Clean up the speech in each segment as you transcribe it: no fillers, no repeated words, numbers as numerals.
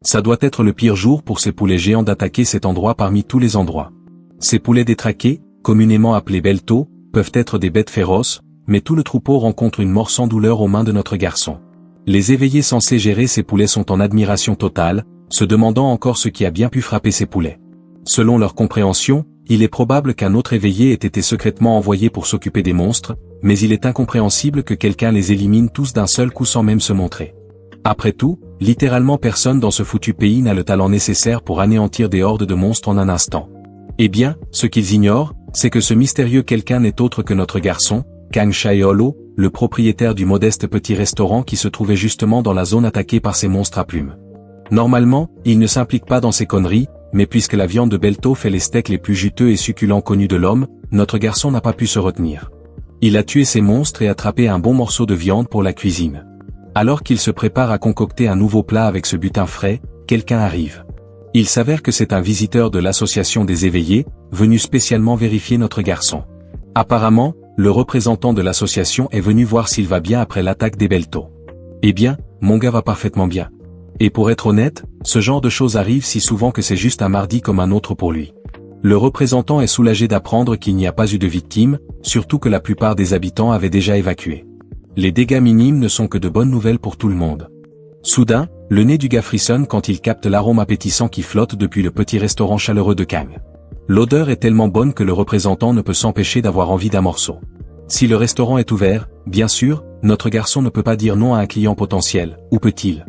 Ça doit être le pire jour pour ces poulets géants d'attaquer cet endroit parmi tous les endroits. Ces poulets détraqués, communément appelés beltos, peuvent être des bêtes féroces, mais tout le troupeau rencontre une mort sans douleur aux mains de notre garçon. Les éveillés censés gérer ces poulets sont en admiration totale, se demandant encore ce qui a bien pu frapper ces poulets. Selon leur compréhension, il est probable qu'un autre éveillé ait été secrètement envoyé pour s'occuper des monstres, mais il est incompréhensible que quelqu'un les élimine tous d'un seul coup sans même se montrer. Après tout, littéralement personne dans ce foutu pays n'a le talent nécessaire pour anéantir des hordes de monstres en un instant. Eh bien, ce qu'ils ignorent, c'est que ce mystérieux quelqu'un n'est autre que notre garçon, Kang Shaeolo, le propriétaire du modeste petit restaurant qui se trouvait justement dans la zone attaquée par ces monstres à plumes. Normalement, il ne s'implique pas dans ces conneries, mais puisque la viande de belto fait les steaks les plus juteux et succulents connus de l'homme, notre garçon n'a pas pu se retenir. Il a tué ces monstres et attrapé un bon morceau de viande pour la cuisine. Alors qu'il se prépare à concocter un nouveau plat avec ce butin frais, quelqu'un arrive. Il s'avère que c'est un visiteur de l'association des éveillés, venu spécialement vérifier notre garçon. Apparemment, le représentant de l'association est venu voir s'il va bien après l'attaque des beltos. Eh bien, mon gars va parfaitement bien. Et pour être honnête, ce genre de choses arrive si souvent que c'est juste un mardi comme un autre pour lui. Le représentant est soulagé d'apprendre qu'il n'y a pas eu de victimes, surtout que la plupart des habitants avaient déjà évacué. Les dégâts minimes ne sont que de bonnes nouvelles pour tout le monde. Soudain, le nez du gars frissonne quand il capte l'arôme appétissant qui flotte depuis le petit restaurant chaleureux de Kang. L'odeur est tellement bonne que le représentant ne peut s'empêcher d'avoir envie d'un morceau. Si le restaurant est ouvert, bien sûr, notre garçon ne peut pas dire non à un client potentiel, ou peut-il?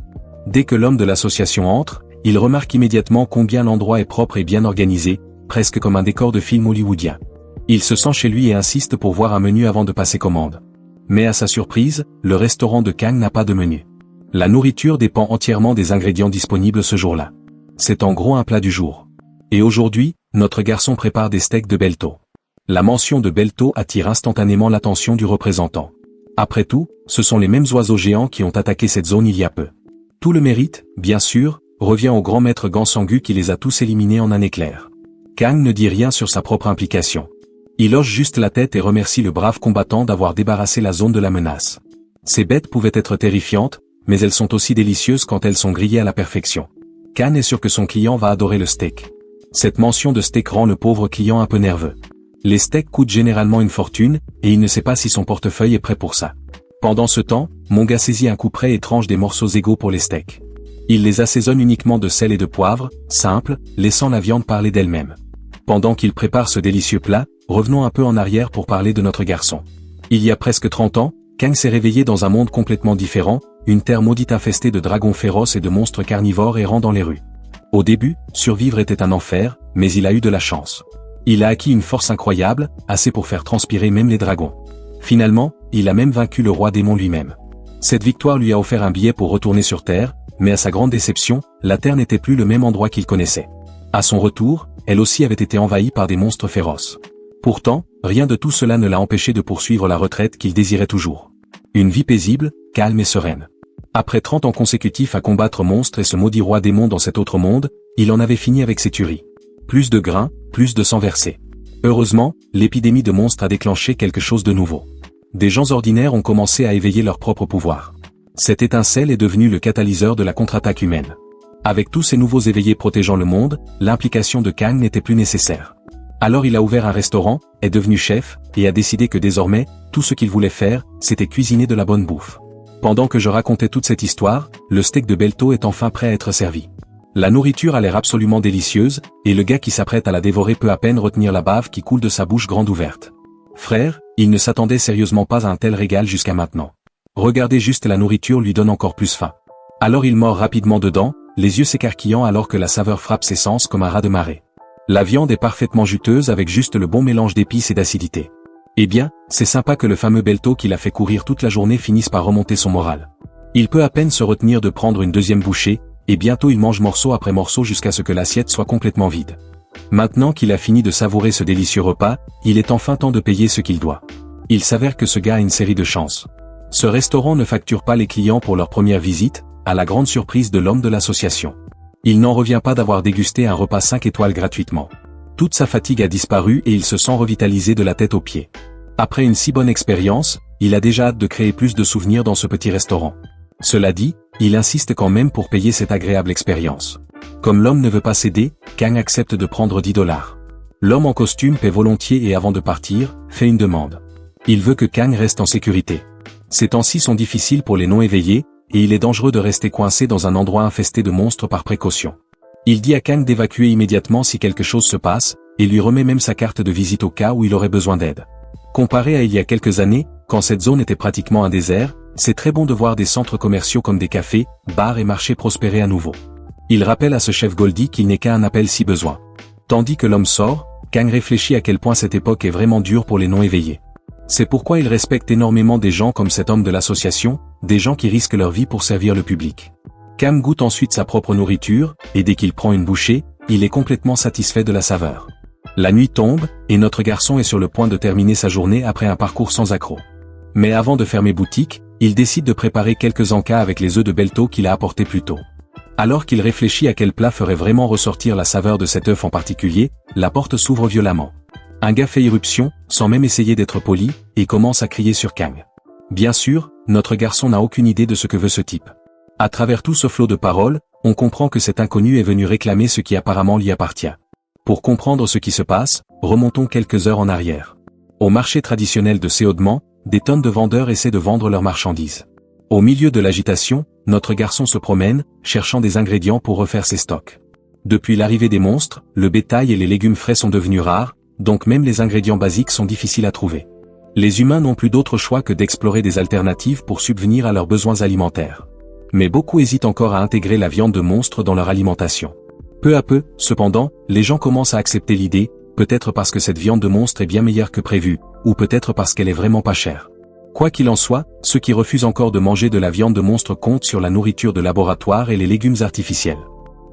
Dès que l'homme de l'association entre, il remarque immédiatement combien l'endroit est propre et bien organisé, presque comme un décor de film hollywoodien. Il se sent chez lui et insiste pour voir un menu avant de passer commande. Mais à sa surprise, le restaurant de Kang n'a pas de menu. La nourriture dépend entièrement des ingrédients disponibles ce jour-là. C'est en gros un plat du jour. Et aujourd'hui, notre garçon prépare des steaks de belto. La mention de belto attire instantanément l'attention du représentant. Après tout, ce sont les mêmes oiseaux géants qui ont attaqué cette zone il y a peu. Tout le mérite, bien sûr, revient au grand maître Gansangu qui les a tous éliminés en un éclair. Kang ne dit rien sur sa propre implication. Il hoche juste la tête et remercie le brave combattant d'avoir débarrassé la zone de la menace. Ces bêtes pouvaient être terrifiantes, mais elles sont aussi délicieuses quand elles sont grillées à la perfection. Kang est sûr que son client va adorer le steak. Cette mention de steak rend le pauvre client un peu nerveux. Les steaks coûtent généralement une fortune, et il ne sait pas si son portefeuille est prêt pour ça. Pendant ce temps, mon gars saisit un couperet et tranche des morceaux égaux pour les steaks. Il les assaisonne uniquement de sel et de poivre, simple, laissant la viande parler d'elle-même. Pendant qu'il prépare ce délicieux plat, revenons un peu en arrière pour parler de notre garçon. Il y a presque 30 ans, Kang s'est réveillé dans un monde complètement différent, une terre maudite infestée de dragons féroces et de monstres carnivores errant dans les rues. Au début, survivre était un enfer, mais il a eu de la chance. Il a acquis une force incroyable, assez pour faire transpirer même les dragons. Finalement, il a même vaincu le roi démon lui-même. Cette victoire lui a offert un billet pour retourner sur Terre, mais à sa grande déception, la Terre n'était plus le même endroit qu'il connaissait. À son retour, elle aussi avait été envahie par des monstres féroces. Pourtant, rien de tout cela ne l'a empêché de poursuivre la retraite qu'il désirait toujours. Une vie paisible, calme et sereine. Après 30 ans consécutifs à combattre monstres et ce maudit roi démon dans cet autre monde, il en avait fini avec ses tueries. Plus de grains, plus de sang versé. Heureusement, l'épidémie de monstres a déclenché quelque chose de nouveau. Des gens ordinaires ont commencé à éveiller leur propre pouvoir. Cette étincelle est devenue le catalyseur de la contre-attaque humaine. Avec tous ces nouveaux éveillés protégeant le monde, l'implication de Kang n'était plus nécessaire. Alors il a ouvert un restaurant, est devenu chef, et a décidé que désormais, tout ce qu'il voulait faire, c'était cuisiner de la bonne bouffe. Pendant que je racontais toute cette histoire, le steak de belto est enfin prêt à être servi. La nourriture a l'air absolument délicieuse, et le gars qui s'apprête à la dévorer peut à peine retenir la bave qui coule de sa bouche grande ouverte. Frère, il ne s'attendait sérieusement pas à un tel régal jusqu'à maintenant. Regardez juste la nourriture lui donne encore plus faim. Alors il mord rapidement dedans, les yeux s'écarquillant alors que la saveur frappe ses sens comme un raz de marée. La viande est parfaitement juteuse avec juste le bon mélange d'épices et d'acidité. Eh bien, c'est sympa que le fameux belto qui l'a fait courir toute la journée finisse par remonter son moral. Il peut à peine se retenir de prendre une deuxième bouchée, et bientôt il mange morceau après morceau jusqu'à ce que l'assiette soit complètement vide. Maintenant qu'il a fini de savourer ce délicieux repas, il est enfin temps de payer ce qu'il doit. Il s'avère que ce gars a une série de chances. Ce restaurant ne facture pas les clients pour leur première visite, à la grande surprise de l'homme de l'association. Il n'en revient pas d'avoir dégusté un repas 5 étoiles gratuitement. Toute sa fatigue a disparu et il se sent revitalisé de la tête aux pieds. Après une si bonne expérience, il a déjà hâte de créer plus de souvenirs dans ce petit restaurant. Cela dit, il insiste quand même pour payer cette agréable expérience. Comme l'homme ne veut pas céder, Kang accepte de prendre 10 $. L'homme en costume paie volontiers et avant de partir, fait une demande. Il veut que Kang reste en sécurité. Ces temps-ci sont difficiles pour les non-éveillés, et il est dangereux de rester coincé dans un endroit infesté de monstres par précaution. Il dit à Kang d'évacuer immédiatement si quelque chose se passe, et lui remet même sa carte de visite au cas où il aurait besoin d'aide. Comparé à il y a quelques années, quand cette zone était pratiquement un désert, c'est très bon de voir des centres commerciaux comme des cafés, bars et marchés prospérer à nouveau. Il rappelle à ce chef Goldie qu'il n'est qu'à un appel si besoin. Tandis que l'homme sort, Kang réfléchit à quel point cette époque est vraiment dure pour les non-éveillés. C'est pourquoi il respecte énormément des gens comme cet homme de l'association, des gens qui risquent leur vie pour servir le public. Kang goûte ensuite sa propre nourriture, et dès qu'il prend une bouchée, il est complètement satisfait de la saveur. La nuit tombe, et notre garçon est sur le point de terminer sa journée après un parcours sans accroc. Mais avant de fermer boutique, il décide de préparer quelques encas avec les œufs de Belto qu'il a apportés plus tôt. Alors qu'il réfléchit à quel plat ferait vraiment ressortir la saveur de cet œuf en particulier, la porte s'ouvre violemment. Un gars fait irruption, sans même essayer d'être poli, et commence à crier sur Kang. Bien sûr, notre garçon n'a aucune idée de ce que veut ce type. À travers tout ce flot de paroles, on comprend que cet inconnu est venu réclamer ce qui apparemment lui appartient. Pour comprendre ce qui se passe, remontons quelques heures en arrière. Au marché traditionnel de Séodman, des tonnes de vendeurs essaient de vendre leurs marchandises. Au milieu de l'agitation, notre garçon se promène, cherchant des ingrédients pour refaire ses stocks. Depuis l'arrivée des monstres, le bétail et les légumes frais sont devenus rares, donc même les ingrédients basiques sont difficiles à trouver. Les humains n'ont plus d'autre choix que d'explorer des alternatives pour subvenir à leurs besoins alimentaires. Mais beaucoup hésitent encore à intégrer la viande de monstres dans leur alimentation. Peu à peu, cependant, les gens commencent à accepter l'idée, peut-être parce que cette viande de monstre est bien meilleure que prévu, ou peut-être parce qu'elle est vraiment pas chère. Quoi qu'il en soit, ceux qui refusent encore de manger de la viande de monstre comptent sur la nourriture de laboratoire et les légumes artificiels.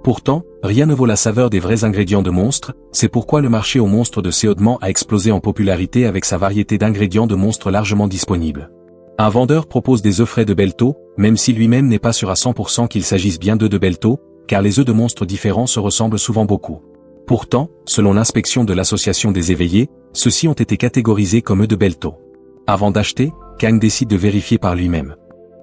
Pourtant, rien ne vaut la saveur des vrais ingrédients de monstres, c'est pourquoi le marché aux monstres de Séodman a explosé en popularité avec sa variété d'ingrédients de monstres largement disponibles. Un vendeur propose des œufs frais de Belto, même si lui-même n'est pas sûr à 100% qu'il s'agisse bien d'œufs de Belto, car les œufs de monstres différents se ressemblent souvent beaucoup. Pourtant, selon l'inspection de l'association des éveillés, ceux-ci ont été catégorisés comme œufs de Belto. Avant d'acheter, Kang décide de vérifier par lui-même.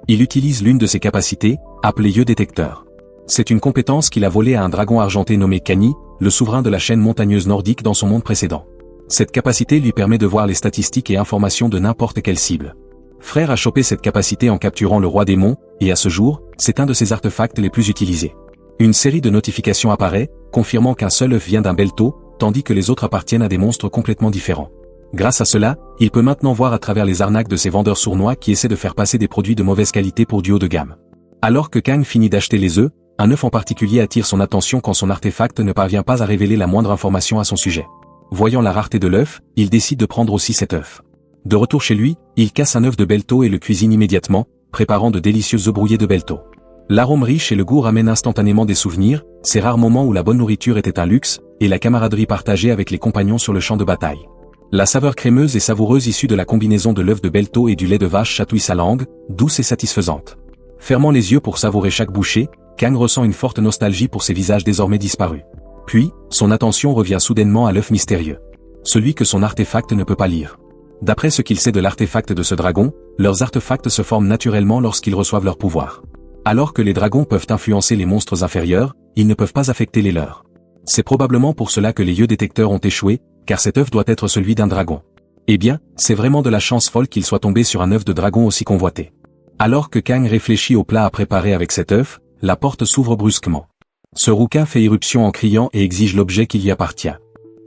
Il utilise l'une de ses capacités, appelée Yeux détecteur. C'est une compétence qu'il a volée à un dragon argenté nommé Kani, le souverain de la chaîne montagneuse nordique dans son monde précédent. Cette capacité lui permet de voir les statistiques et informations de n'importe quelle cible. Frère a chopé cette capacité en capturant le roi démon, et à ce jour, c'est un de ses artefacts les plus utilisés. Une série de notifications apparaît, confirmant qu'un seul œuf vient d'un Belto, tandis que les autres appartiennent à des monstres complètement différents. Grâce à cela, il peut maintenant voir à travers les arnaques de ces vendeurs sournois qui essaient de faire passer des produits de mauvaise qualité pour du haut de gamme. Alors que Kang finit d'acheter les œufs, un œuf en particulier attire son attention quand son artefact ne parvient pas à révéler la moindre information à son sujet. Voyant la rareté de l'œuf, il décide de prendre aussi cet œuf. De retour chez lui, il casse un œuf de Belto et le cuisine immédiatement, préparant de délicieux œufs brouillés de Belto. L'arôme riche et le goût ramènent instantanément des souvenirs, ces rares moments où la bonne nourriture était un luxe, et la camaraderie partagée avec les compagnons sur le champ de bataille. La saveur crémeuse et savoureuse issue de la combinaison de l'œuf de Belto et du lait de vache chatouille sa langue, douce et satisfaisante. Fermant les yeux pour savourer chaque bouchée, Kang ressent une forte nostalgie pour ces visages désormais disparus. Puis, son attention revient soudainement à l'œuf mystérieux. Celui que son artefact ne peut pas lire. D'après ce qu'il sait de l'artefact de ce dragon, leurs artefacts se forment naturellement lorsqu'ils reçoivent leur pouvoir. Alors que les dragons peuvent influencer les monstres inférieurs, ils ne peuvent pas affecter les leurs. C'est probablement pour cela que les yeux détecteurs ont échoué, car cet œuf doit être celui d'un dragon. Eh bien, c'est vraiment de la chance folle qu'il soit tombé sur un œuf de dragon aussi convoité. Alors que Kang réfléchit au plat à préparer avec cet œuf, la porte s'ouvre brusquement. Ce rouquin fait irruption en criant et exige l'objet qui lui appartient.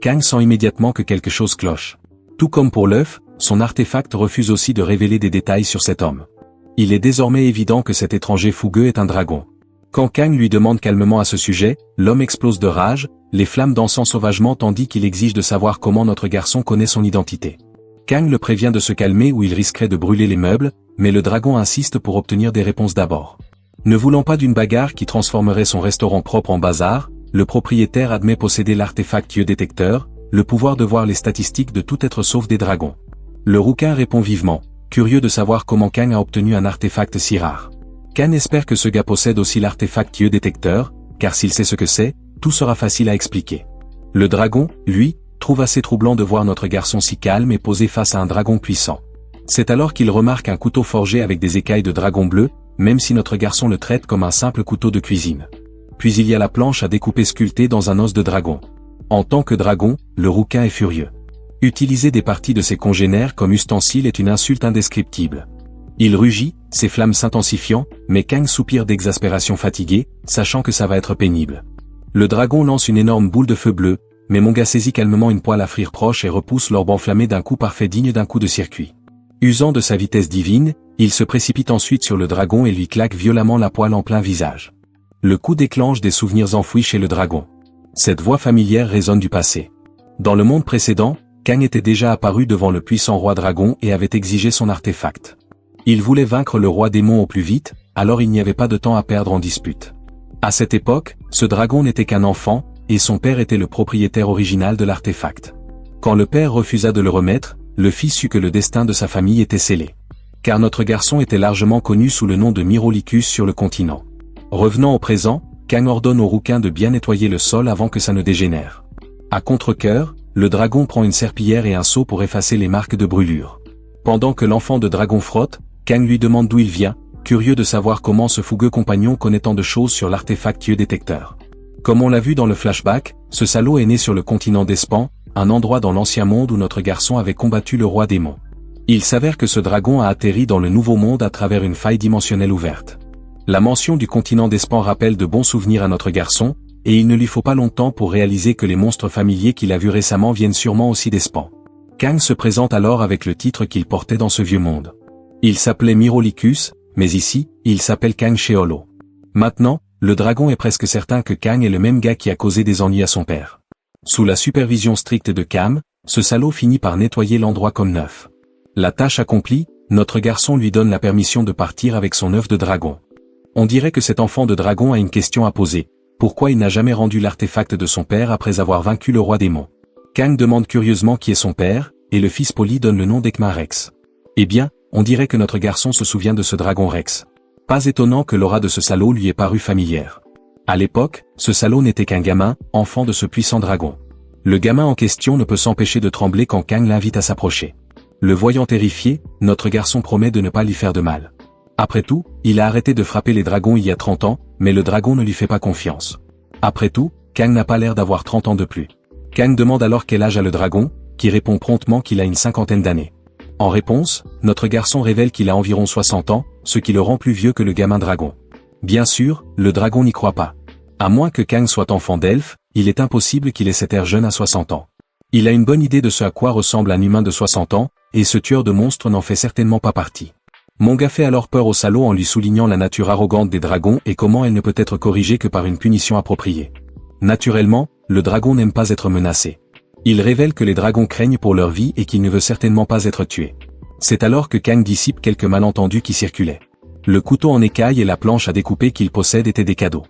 Kang sent immédiatement que quelque chose cloche. Tout comme pour l'œuf, son artefact refuse aussi de révéler des détails sur cet homme. Il est désormais évident que cet étranger fougueux est un dragon. Quand Kang lui demande calmement à ce sujet, l'homme explose de rage, les flammes dansant sauvagement tandis qu'il exige de savoir comment notre garçon connaît son identité. Kang le prévient de se calmer ou il risquerait de brûler les meubles, mais le dragon insiste pour obtenir des réponses d'abord. Ne voulant pas d'une bagarre qui transformerait son restaurant propre en bazar, le propriétaire admet posséder l'artefact Yeux détecteur, le pouvoir de voir les statistiques de tout être sauf des dragons. Le rouquin répond vivement, curieux de savoir comment Kang a obtenu un artefact si rare. Kang espère que ce gars possède aussi l'artefact Yeux détecteur, car s'il sait ce que c'est, tout sera facile à expliquer. Le dragon, lui, trouve assez troublant de voir notre garçon si calme et posé face à un dragon puissant. C'est alors qu'il remarque un couteau forgé avec des écailles de dragon bleu, même si notre garçon le traite comme un simple couteau de cuisine. Puis il y a la planche à découper sculptée dans un os de dragon. En tant que dragon, le rouquin est furieux. Utiliser des parties de ses congénères comme ustensile est une insulte indescriptible. Il rugit, ses flammes s'intensifiant, mais Kang soupire d'exaspération fatigué, sachant que ça va être pénible. Le dragon lance une énorme boule de feu bleu, mais Monga saisit calmement une poêle à frire proche et repousse l'orbe enflammé d'un coup parfait digne d'un coup de circuit. Usant de sa vitesse divine, il se précipite ensuite sur le dragon et lui claque violemment la poêle en plein visage. Le coup déclenche des souvenirs enfouis chez le dragon. Cette voix familière résonne du passé. Dans le monde précédent, Kang était déjà apparu devant le puissant roi dragon et avait exigé son artefact. Il voulait vaincre le roi démon au plus vite, alors il n'y avait pas de temps à perdre en dispute. À cette époque, ce dragon n'était qu'un enfant, et son père était le propriétaire original de l'artefact. Quand le père refusa de le remettre, le fils sut que le destin de sa famille était scellé. Car notre garçon était largement connu sous le nom de Myrolicus sur le continent. Revenant au présent, Kang ordonne au rouquin de bien nettoyer le sol avant que ça ne dégénère. À contre-cœur, le dragon prend une serpillière et un seau pour effacer les marques de brûlure. Pendant que l'enfant de dragon frotte, Kang lui demande d'où il vient, curieux de savoir comment ce fougueux compagnon connaît tant de choses sur l'artefactueux détecteur. Comme on l'a vu dans le flashback, ce salaud est né sur le continent d'Espan, un endroit dans l'ancien monde où notre garçon avait combattu le roi démon. Il s'avère que ce dragon a atterri dans le nouveau monde à travers une faille dimensionnelle ouverte. La mention du continent d'Espan rappelle de bons souvenirs à notre garçon, et il ne lui faut pas longtemps pour réaliser que les monstres familiers qu'il a vus récemment viennent sûrement aussi d'Espan. Kang se présente alors avec le titre qu'il portait dans ce vieux monde. Il s'appelait Myrolicus, mais ici, il s'appelle Kang Sheolo. Maintenant, le dragon est presque certain que Kang est le même gars qui a causé des ennuis à son père. Sous la supervision stricte de Cam, ce salaud finit par nettoyer l'endroit comme neuf. La tâche accomplie, notre garçon lui donne la permission de partir avec son œuf de dragon. On dirait que cet enfant de dragon a une question à poser. Pourquoi il n'a jamais rendu l'artefact de son père après avoir vaincu le roi démon? Kang demande curieusement qui est son père, et le fils poli donne le nom d'Ekma Rex. Eh bien, on dirait que notre garçon se souvient de ce dragon Rex. Pas étonnant que l'aura de ce salaud lui ait paru familière. À l'époque, ce salaud n'était qu'un gamin, enfant de ce puissant dragon. Le gamin en question ne peut s'empêcher de trembler quand Kang l'invite à s'approcher. Le voyant terrifié, notre garçon promet de ne pas lui faire de mal. Après tout, il a arrêté de frapper les dragons il y a 30 ans, mais le dragon ne lui fait pas confiance. Après tout, Kang n'a pas l'air d'avoir 30 ans de plus. Kang demande alors quel âge a le dragon, qui répond promptement qu'il a une cinquantaine d'années. En réponse, notre garçon révèle qu'il a environ 60 ans, ce qui le rend plus vieux que le gamin dragon. Bien sûr, le dragon n'y croit pas. À moins que Kang soit enfant d'elfe, il est impossible qu'il ait cet air jeune à 60 ans. Il a une bonne idée de ce à quoi ressemble un humain de 60 ans, et ce tueur de monstres n'en fait certainement pas partie. Monga fait alors peur au salaud en lui soulignant la nature arrogante des dragons et comment elle ne peut être corrigée que par une punition appropriée. Naturellement, le dragon n'aime pas être menacé. Il révèle que les dragons craignent pour leur vie et qu'il ne veut certainement pas être tué. C'est alors que Kang dissipe quelques malentendus qui circulaient. Le couteau en écaille et la planche à découper qu'il possède étaient des cadeaux.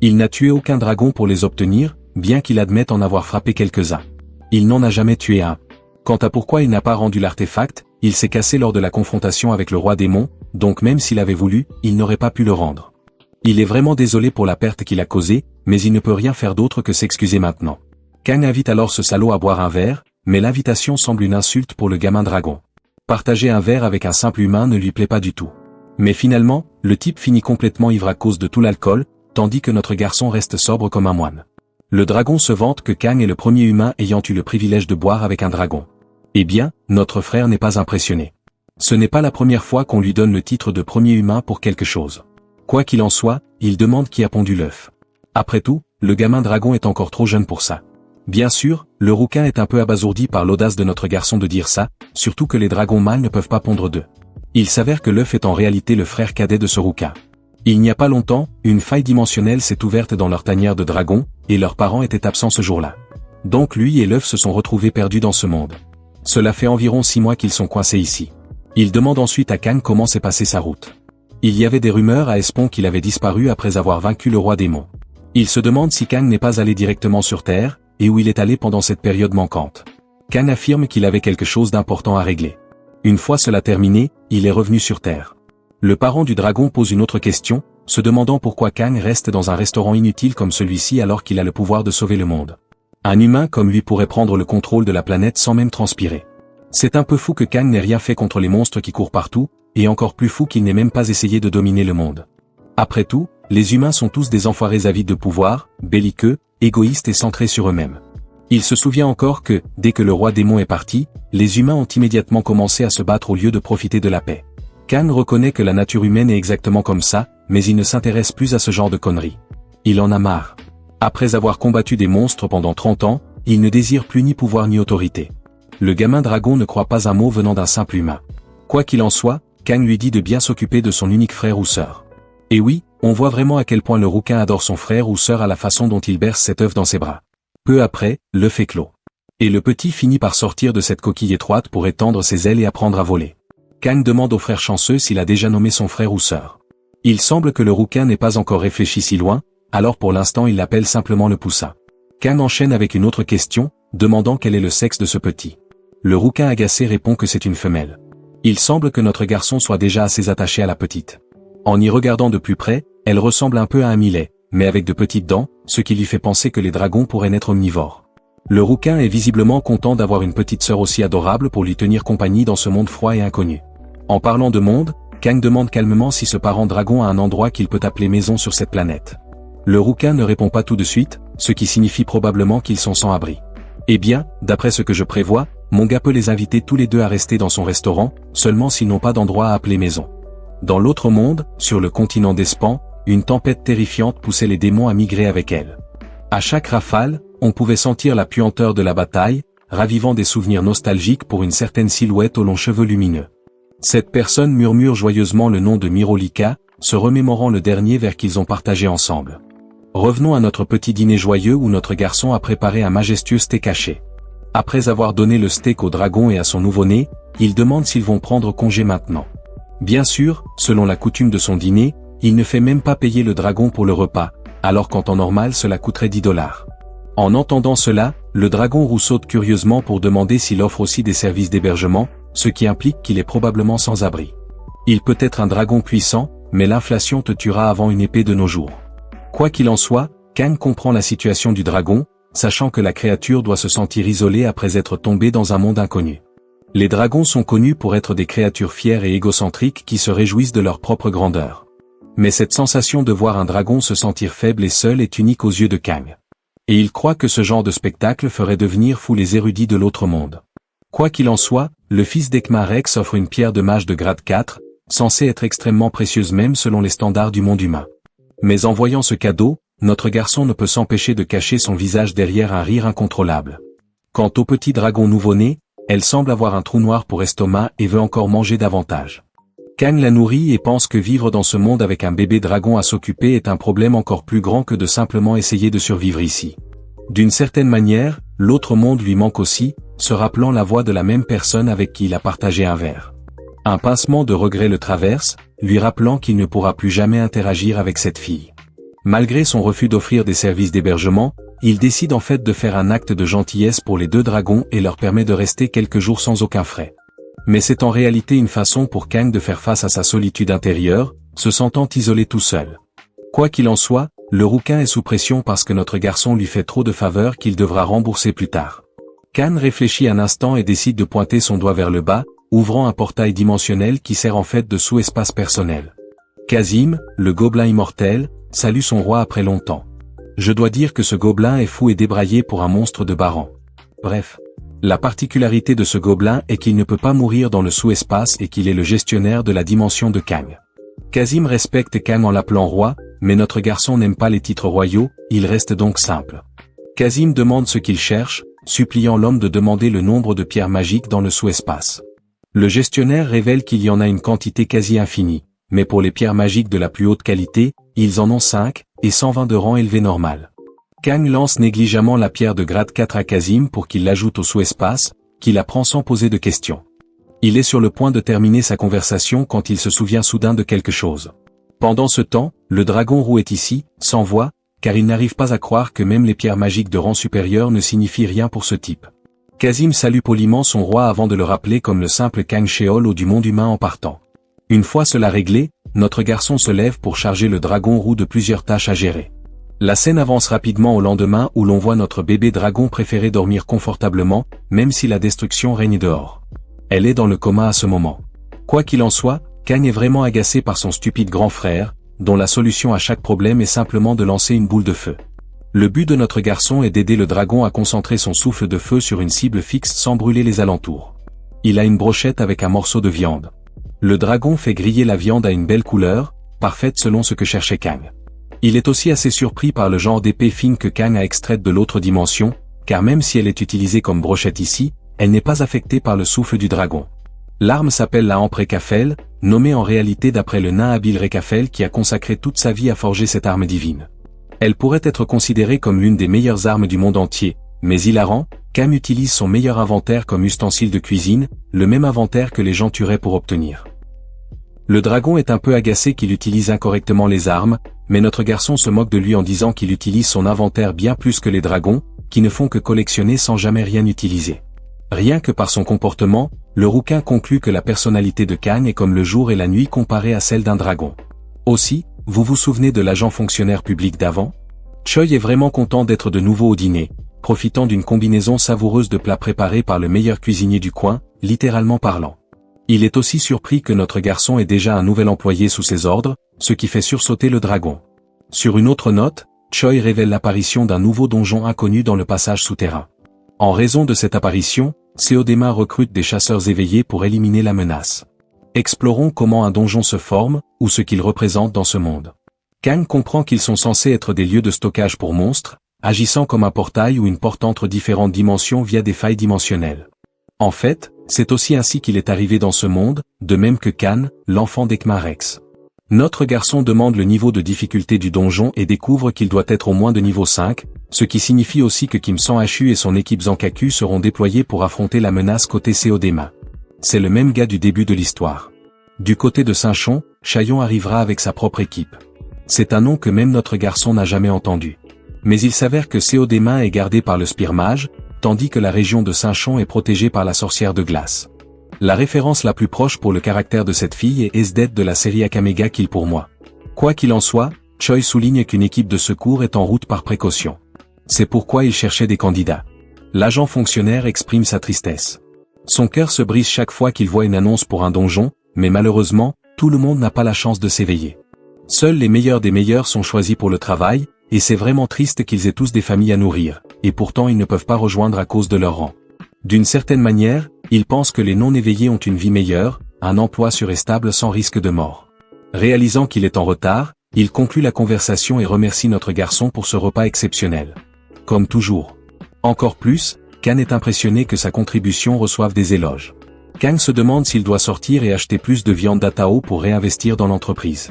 Il n'a tué aucun dragon pour les obtenir, bien qu'il admette en avoir frappé quelques-uns. Il n'en a jamais tué un. Quant à pourquoi il n'a pas rendu l'artefact, il s'est cassé lors de la confrontation avec le roi démon, donc même s'il avait voulu, il n'aurait pas pu le rendre. Il est vraiment désolé pour la perte qu'il a causée, mais il ne peut rien faire d'autre que s'excuser maintenant. Kang invite alors ce salaud à boire un verre, mais l'invitation semble une insulte pour le gamin dragon. Partager un verre avec un simple humain ne lui plaît pas du tout. Mais finalement, le type finit complètement ivre à cause de tout l'alcool, tandis que notre garçon reste sobre comme un moine. Le dragon se vante que Kang est le premier humain ayant eu le privilège de boire avec un dragon. Eh bien, notre frère n'est pas impressionné. Ce n'est pas la première fois qu'on lui donne le titre de premier humain pour quelque chose. Quoi qu'il en soit, il demande qui a pondu l'œuf. Après tout, le gamin dragon est encore trop jeune pour ça. Bien sûr, le rouquin est un peu abasourdi par l'audace de notre garçon de dire ça, surtout que les dragons mâles ne peuvent pas pondre d'œufs. Il s'avère que l'œuf est en réalité le frère cadet de ce rouquin. Il n'y a pas longtemps, une faille dimensionnelle s'est ouverte dans leur tanière de dragon, et leurs parents étaient absents ce jour-là. Donc lui et l'œuf se sont retrouvés perdus dans ce monde. Cela fait environ 6 mois qu'ils sont coincés ici. Il demande ensuite à Kang comment s'est passée sa route. Il y avait des rumeurs à Espon qu'il avait disparu après avoir vaincu le roi démon. Il se demande si Kang n'est pas allé directement sur Terre, et où il est allé pendant cette période manquante. Kang affirme qu'il avait quelque chose d'important à régler. Une fois cela terminé, il est revenu sur Terre. Le parent du dragon pose une autre question, se demandant pourquoi Kang reste dans un restaurant inutile comme celui-ci alors qu'il a le pouvoir de sauver le monde. Un humain comme lui pourrait prendre le contrôle de la planète sans même transpirer. C'est un peu fou que Kang n'ait rien fait contre les monstres qui courent partout, et encore plus fou qu'il n'ait même pas essayé de dominer le monde. Après tout, les humains sont tous des enfoirés avides de pouvoir, belliqueux, égoïstes et centrés sur eux-mêmes. Il se souvient encore que, dès que le roi démon est parti, les humains ont immédiatement commencé à se battre au lieu de profiter de la paix. Kang reconnaît que la nature humaine est exactement comme ça, mais il ne s'intéresse plus à ce genre de conneries. Il en a marre. Après avoir combattu des monstres pendant 30 ans, il ne désire plus ni pouvoir ni autorité. Le gamin dragon ne croit pas un mot venant d'un simple humain. Quoi qu'il en soit, Kang lui dit de bien s'occuper de son unique frère ou sœur. Et oui, on voit vraiment à quel point le rouquin adore son frère ou sœur à la façon dont il berce cet œuf dans ses bras. Peu après, l'œuf éclot. Et le petit finit par sortir de cette coquille étroite pour étendre ses ailes et apprendre à voler. Kang demande au frère chanceux s'il a déjà nommé son frère ou sœur. Il semble que le rouquin n'ait pas encore réfléchi si loin, alors pour l'instant il l'appelle simplement le poussin. Kang enchaîne avec une autre question, demandant quel est le sexe de ce petit. Le rouquin agacé répond que c'est une femelle. Il semble que notre garçon soit déjà assez attaché à la petite. En y regardant de plus près, elle ressemble un peu à un millet, mais avec de petites dents, ce qui lui fait penser que les dragons pourraient naître omnivores. Le rouquin est visiblement content d'avoir une petite sœur aussi adorable pour lui tenir compagnie dans ce monde froid et inconnu. En parlant de monde, Kang demande calmement si ce parent dragon a un endroit qu'il peut appeler maison sur cette planète. Le rouquin ne répond pas tout de suite, ce qui signifie probablement qu'ils sont sans abri. Eh bien, d'après ce que je prévois, mon gars peut les inviter tous les deux à rester dans son restaurant, seulement s'ils n'ont pas d'endroit à appeler maison. Dans l'autre monde, sur le continent d'Espan, une tempête terrifiante poussait les démons à migrer avec elle. À chaque rafale, on pouvait sentir la puanteur de la bataille, ravivant des souvenirs nostalgiques pour une certaine silhouette aux longs cheveux lumineux. Cette personne murmure joyeusement le nom de Mirolika, se remémorant le dernier vers qu'ils ont partagé ensemble. Revenons à notre petit dîner joyeux où notre garçon a préparé un majestueux steak haché. Après avoir donné le steak au dragon et à son nouveau-né, il demande s'ils vont prendre congé maintenant. Bien sûr, selon la coutume de son dîner, il ne fait même pas payer le dragon pour le repas, alors qu'en temps normal cela coûterait 10 $. En entendant cela, le dragon roux saute curieusement pour demander s'il offre aussi des services d'hébergement, ce qui implique qu'il est probablement sans abri. Il peut être un dragon puissant, mais l'inflation te tuera avant une épée de nos jours. Quoi qu'il en soit, Kang comprend la situation du dragon, sachant que la créature doit se sentir isolée après être tombée dans un monde inconnu. Les dragons sont connus pour être des créatures fières et égocentriques qui se réjouissent de leur propre grandeur. Mais cette sensation de voir un dragon se sentir faible et seul est unique aux yeux de Kang. Et il croit que ce genre de spectacle ferait devenir fous les érudits de l'autre monde. Quoi qu'il en soit, le fils d'Ekmarex offre une pierre de mage de grade 4, censée être extrêmement précieuse même selon les standards du monde humain. Mais en voyant ce cadeau, notre garçon ne peut s'empêcher de cacher son visage derrière un rire incontrôlable. Quant au petit dragon nouveau-né, elle semble avoir un trou noir pour estomac et veut encore manger davantage. Kang la nourrit et pense que vivre dans ce monde avec un bébé dragon à s'occuper est un problème encore plus grand que de simplement essayer de survivre ici. D'une certaine manière, l'autre monde lui manque aussi, se rappelant la voix de la même personne avec qui il a partagé un verre. Un pincement de regret le traverse, lui rappelant qu'il ne pourra plus jamais interagir avec cette fille. Malgré son refus d'offrir des services d'hébergement, il décide en fait de faire un acte de gentillesse pour les deux dragons et leur permet de rester quelques jours sans aucun frais. Mais c'est en réalité une façon pour Kang de faire face à sa solitude intérieure, se sentant isolé tout seul. Quoi qu'il en soit, le rouquin est sous pression parce que notre garçon lui fait trop de faveurs qu'il devra rembourser plus tard. Kang réfléchit un instant et décide de pointer son doigt vers le bas, ouvrant un portail dimensionnel qui sert en fait de sous-espace personnel. Kazim, le gobelin immortel, salue son roi après longtemps. Je dois dire que ce gobelin est fou et débraillé pour un monstre de Baran. Bref. La particularité de ce gobelin est qu'il ne peut pas mourir dans le sous-espace et qu'il est le gestionnaire de la dimension de Kang. Kazim respecte Kang en l'appelant roi, mais notre garçon n'aime pas les titres royaux, il reste donc simple. Kazim demande ce qu'il cherche, suppliant l'homme de demander le nombre de pierres magiques dans le sous-espace. Le gestionnaire révèle qu'il y en a une quantité quasi infinie, mais pour les pierres magiques de la plus haute qualité, ils en ont 5, et 120 de rang élevé normal. Kang lance négligemment la pierre de grade 4 à Kazim pour qu'il l'ajoute au sous-espace, qui la prend sans poser de questions. Il est sur le point de terminer sa conversation quand il se souvient soudain de quelque chose. Pendant ce temps, le dragon roux est ici, sans voix, car il n'arrive pas à croire que même les pierres magiques de rang supérieur ne signifient rien pour ce type. Kazim salue poliment son roi avant de le rappeler comme le simple Kang Sheol du monde humain en partant. Une fois cela réglé, notre garçon se lève pour charger le dragon roux de plusieurs tâches à gérer. La scène avance rapidement au lendemain où l'on voit notre bébé dragon préféré dormir confortablement, même si la destruction règne dehors. Elle est dans le coma à ce moment. Quoi qu'il en soit, Kang est vraiment agacé par son stupide grand frère, dont la solution à chaque problème est simplement de lancer une boule de feu. Le but de notre garçon est d'aider le dragon à concentrer son souffle de feu sur une cible fixe sans brûler les alentours. Il a une brochette avec un morceau de viande. Le dragon fait griller la viande à une belle couleur, parfaite selon ce que cherchait Kang. Il est aussi assez surpris par le genre d'épée fine que Kang a extraite de l'autre dimension, car même si elle est utilisée comme brochette ici, elle n'est pas affectée par le souffle du dragon. L'arme s'appelle la hampe Rekafel, nommée en réalité d'après le nain habile Rekafel qui a consacré toute sa vie à forger cette arme divine. Elle pourrait être considérée comme l'une des meilleures armes du monde entier, mais hilarant, Kang utilise son meilleur inventaire comme ustensile de cuisine, le même inventaire que les gens tueraient pour obtenir. Le dragon est un peu agacé qu'il utilise incorrectement les armes, mais notre garçon se moque de lui en disant qu'il utilise son inventaire bien plus que les dragons, qui ne font que collectionner sans jamais rien utiliser. Rien que par son comportement, le rouquin conclut que la personnalité de Kang est comme le jour et la nuit comparée à celle d'un dragon. Aussi, vous vous souvenez de l'agent fonctionnaire public d'avant? Choi est vraiment content d'être de nouveau au dîner, profitant d'une combinaison savoureuse de plats préparés par le meilleur cuisinier du coin, littéralement parlant. Il est aussi surpris que notre garçon ait déjà un nouvel employé sous ses ordres, ce qui fait sursauter le dragon. Sur une autre note, Choi révèle l'apparition d'un nouveau donjon inconnu dans le passage souterrain. En raison de cette apparition, Seodema recrute des chasseurs éveillés pour éliminer la menace. Explorons comment un donjon se forme, ou ce qu'il représente dans ce monde. Kang comprend qu'ils sont censés être des lieux de stockage pour monstres, agissant comme un portail ou une porte entre différentes dimensions via des failles dimensionnelles. En fait, c'est aussi ainsi qu'il est arrivé dans ce monde, de même que Khan, l'enfant d'Ekmarex. Notre garçon demande le niveau de difficulté du donjon et découvre qu'il doit être au moins de niveau 5, ce qui signifie aussi que Kim San-Hachu et son équipe Zankaku seront déployés pour affronter la menace côté Seodema. C'est le même gars du début de l'histoire. Du côté de Saint-Chon, Chaillon arrivera avec sa propre équipe. C'est un nom que même notre garçon n'a jamais entendu. Mais il s'avère que Seodema est gardé par le Spire Mage, tandis que la région de Saint-Chon est protégée par la sorcière de glace. La référence la plus proche pour le caractère de cette fille est Esdet de la série Akamega Kill pour moi. Quoi qu'il en soit, Choi souligne qu'une équipe de secours est en route par précaution. C'est pourquoi il cherchait des candidats. L'agent fonctionnaire exprime sa tristesse. Son cœur se brise chaque fois qu'il voit une annonce pour un donjon, mais malheureusement, tout le monde n'a pas la chance de s'éveiller. Seuls les meilleurs des meilleurs sont choisis pour le travail, et c'est vraiment triste qu'ils aient tous des familles à nourrir, et pourtant ils ne peuvent pas rejoindre à cause de leur rang. D'une certaine manière, ils pensent que les non-éveillés ont une vie meilleure, un emploi sûr et stable sans risque de mort. Réalisant qu'il est en retard, il conclut la conversation et remercie notre garçon pour ce repas exceptionnel. Comme toujours. Encore plus, Khan est impressionné que sa contribution reçoive des éloges. Kang se demande s'il doit sortir et acheter plus de viande d'Atao pour réinvestir dans l'entreprise.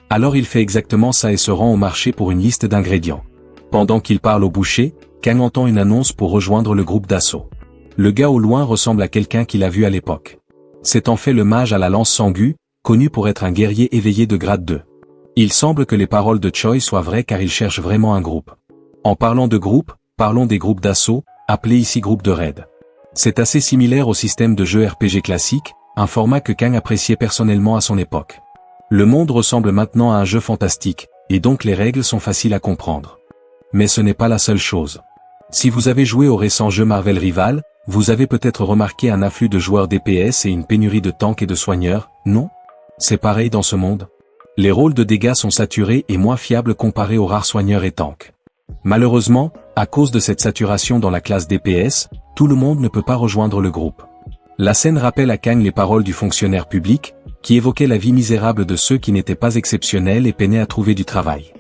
Alors il fait exactement ça et se rend au marché pour une liste d'ingrédients. Pendant qu'il parle au boucher, Kang entend une annonce pour rejoindre le groupe d'assaut. Le gars au loin ressemble à quelqu'un qu'il a vu à l'époque. C'est en fait le mage à la lance sangu, connu pour être un guerrier éveillé de grade 2. Il semble que les paroles de Choi soient vraies car il cherche vraiment un groupe. En parlant de groupe, parlons des groupes d'assaut, appelés ici groupes de raid. C'est assez similaire au système de jeu RPG classique, un format que Kang appréciait personnellement à son époque. Le monde ressemble maintenant à un jeu fantastique, et donc les règles sont faciles à comprendre. Mais ce n'est pas la seule chose. Si vous avez joué au récent jeu Marvel Rival, vous avez peut-être remarqué un afflux de joueurs DPS et une pénurie de tanks et de soigneurs, non? C'est pareil dans ce monde. Les rôles de dégâts sont saturés et moins fiables comparés aux rares soigneurs et tanks. Malheureusement, à cause de cette saturation dans la classe DPS, tout le monde ne peut pas rejoindre le groupe. La scène rappelle à Kang les paroles du fonctionnaire public, qui évoquait la vie misérable de ceux qui n'étaient pas exceptionnels et peinaient à trouver du travail.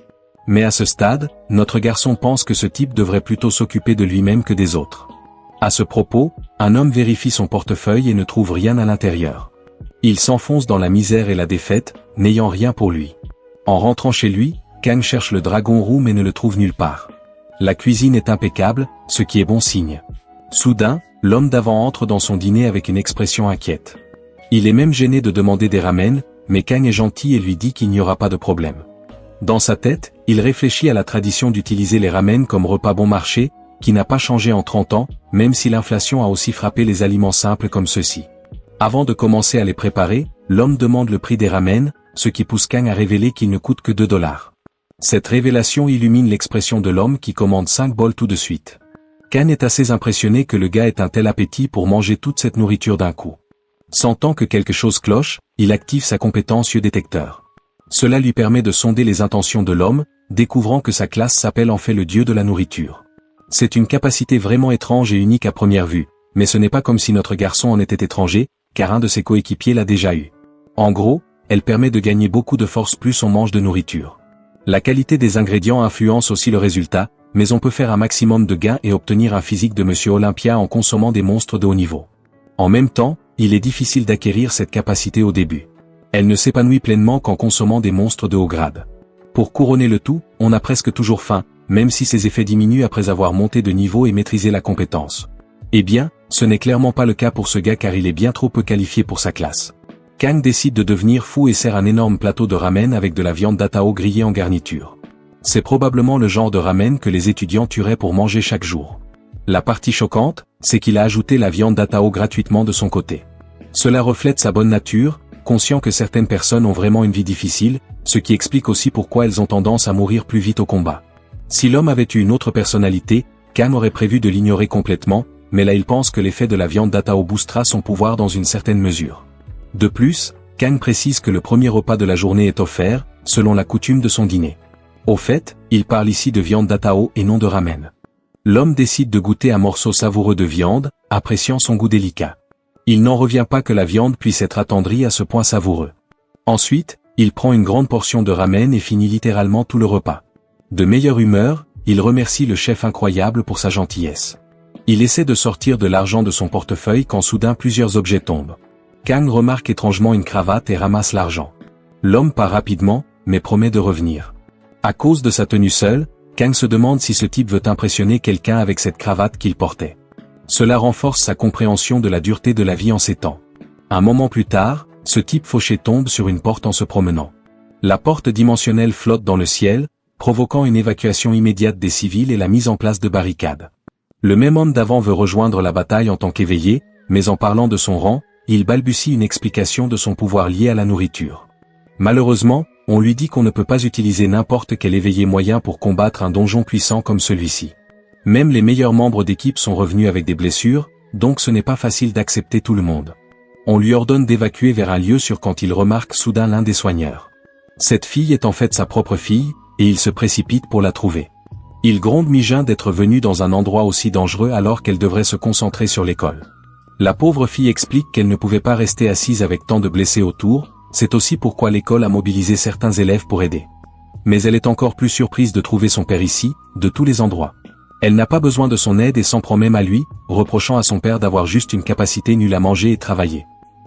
Mais à ce stade, notre garçon pense que ce type devrait plutôt s'occuper de lui-même que des autres. À ce propos, un homme vérifie son portefeuille et ne trouve rien à l'intérieur. Il s'enfonce dans la misère et la défaite, n'ayant rien pour lui. En rentrant chez lui, Kang cherche le dragon roux mais ne le trouve nulle part. La cuisine est impeccable, ce qui est bon signe. Soudain, l'homme d'avant entre dans son dîner avec une expression inquiète. Il est même gêné de demander des ramen, mais Kang est gentil et lui dit qu'il n'y aura pas de problème. Dans sa tête, il réfléchit à la tradition d'utiliser les ramen comme repas bon marché, qui n'a pas changé en 30 ans, même si l'inflation a aussi frappé les aliments simples comme ceux-ci. Avant de commencer à les préparer, l'homme demande le prix des ramen, ce qui pousse Kang à révéler qu'ils ne coûtent que 2 $. Cette révélation illumine l'expression de l'homme qui commande 5 bols tout de suite. Kang est assez impressionné que le gars ait un tel appétit pour manger toute cette nourriture d'un coup. Sentant que quelque chose cloche, il active sa compétence yeux détecteur. Cela lui permet de sonder les intentions de l'homme, découvrant que sa classe s'appelle en fait le dieu de la nourriture. C'est une capacité vraiment étrange et unique à première vue, mais ce n'est pas comme si notre garçon en était étranger, car un de ses coéquipiers l'a déjà eu. En gros, elle permet de gagner beaucoup de force plus on mange de nourriture. La qualité des ingrédients influence aussi le résultat, mais on peut faire un maximum de gains et obtenir un physique de Monsieur Olympia en consommant des monstres de haut niveau. En même temps, il est difficile d'acquérir cette capacité au début. Elle ne s'épanouit pleinement qu'en consommant des monstres de haut grade. Pour couronner le tout, on a presque toujours faim, même si ses effets diminuent après avoir monté de niveau et maîtrisé la compétence. Eh bien, ce n'est clairement pas le cas pour ce gars car il est bien trop peu qualifié pour sa classe. Kang décide de devenir fou et sert un énorme plateau de ramen avec de la viande d'Atao grillée en garniture. C'est probablement le genre de ramen que les étudiants tueraient pour manger chaque jour. La partie choquante, c'est qu'il a ajouté la viande d'Atao gratuitement de son côté. Cela reflète sa bonne nature, conscient que certaines personnes ont vraiment une vie difficile, ce qui explique aussi pourquoi elles ont tendance à mourir plus vite au combat. Si l'homme avait eu une autre personnalité, Kang aurait prévu de l'ignorer complètement, mais là il pense que l'effet de la viande d'Atao boostera son pouvoir dans une certaine mesure. De plus, Kang précise que le premier repas de la journée est offert, selon la coutume de son dîner. Au fait, il parle ici de viande d'Atao et non de ramen. L'homme décide de goûter un morceau savoureux de viande, appréciant son goût délicat. Il n'en revient pas que la viande puisse être attendrie à ce point savoureux. Ensuite, il prend une grande portion de ramen et finit littéralement tout le repas. De meilleure humeur, il remercie le chef incroyable pour sa gentillesse. Il essaie de sortir de l'argent de son portefeuille quand soudain plusieurs objets tombent. Kang remarque étrangement une cravate et ramasse l'argent. L'homme part rapidement, mais promet de revenir. À cause de sa tenue seule, Kang se demande si ce type veut impressionner quelqu'un avec cette cravate qu'il portait. Cela renforce sa compréhension de la dureté de la vie en ces temps. Un moment plus tard, ce type fauché tombe sur une porte en se promenant. La porte dimensionnelle flotte dans le ciel, provoquant une évacuation immédiate des civils et la mise en place de barricades. Le même homme d'avant veut rejoindre la bataille en tant qu'éveillé, mais en parlant de son rang, il balbutie une explication de son pouvoir lié à la nourriture. Malheureusement, on lui dit qu'on ne peut pas utiliser n'importe quel éveillé moyen pour combattre un donjon puissant comme celui-ci. Même les meilleurs membres d'équipe sont revenus avec des blessures, donc ce n'est pas facile d'accepter tout le monde. On lui ordonne d'évacuer vers un lieu sûr quand il remarque soudain l'un des soigneurs. Cette fille est en fait sa propre fille, et il se précipite pour la trouver. Il gronde Mijin d'être venue dans un endroit aussi dangereux alors qu'elle devrait se concentrer sur l'école. La pauvre fille explique qu'elle ne pouvait pas rester assise avec tant de blessés autour, c'est aussi pourquoi l'école a mobilisé certains élèves pour aider. Mais elle est encore plus surprise de trouver son père ici, de tous les endroits. Elle n'a pas besoin de son aide et s'en prend même à lui, reprochant à son père d'avoir juste une capacité nulle à manger et travailler.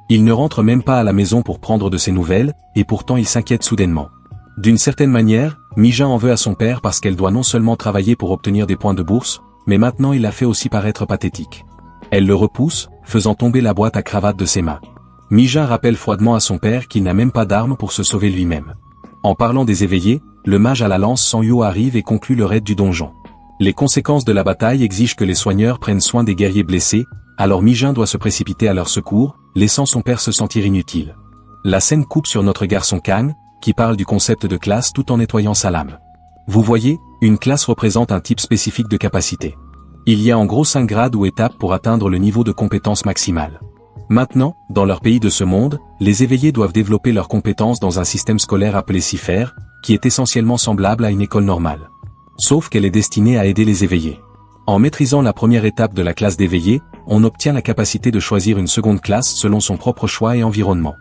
Il ne rentre même pas à la maison pour prendre de ses nouvelles, et pourtant il s'inquiète soudainement. D'une certaine manière, Mijin en veut à son père parce qu'elle doit non seulement travailler pour obtenir des points de bourse, mais maintenant il la fait aussi paraître pathétique. Elle le repousse, faisant tomber la boîte à cravate de ses mains. Mijin rappelle froidement à son père qu'il n'a même pas d'armes pour se sauver lui-même. En parlant des éveillés, le mage à la lance Sanyo arrive et conclut le raid du donjon. Les conséquences de la bataille exigent que les soigneurs prennent soin des guerriers blessés, alors Mijin doit se précipiter à leur secours, laissant son père se sentir inutile. La scène coupe sur notre garçon Kang, qui parle du concept de classe tout en nettoyant sa lame. Vous voyez, une classe représente un type spécifique de capacité. Il y a en gros 5 grades ou étapes pour atteindre le niveau de compétence maximale. Maintenant, dans leur pays de ce monde, les éveillés doivent développer leurs compétences dans un système scolaire appelé Cypher, qui est essentiellement semblable à une école normale. Sauf qu'elle est destinée à aider les éveillés. En maîtrisant la première étape de la classe d'éveillé, on obtient la capacité de choisir une seconde classe selon son propre choix et environnement.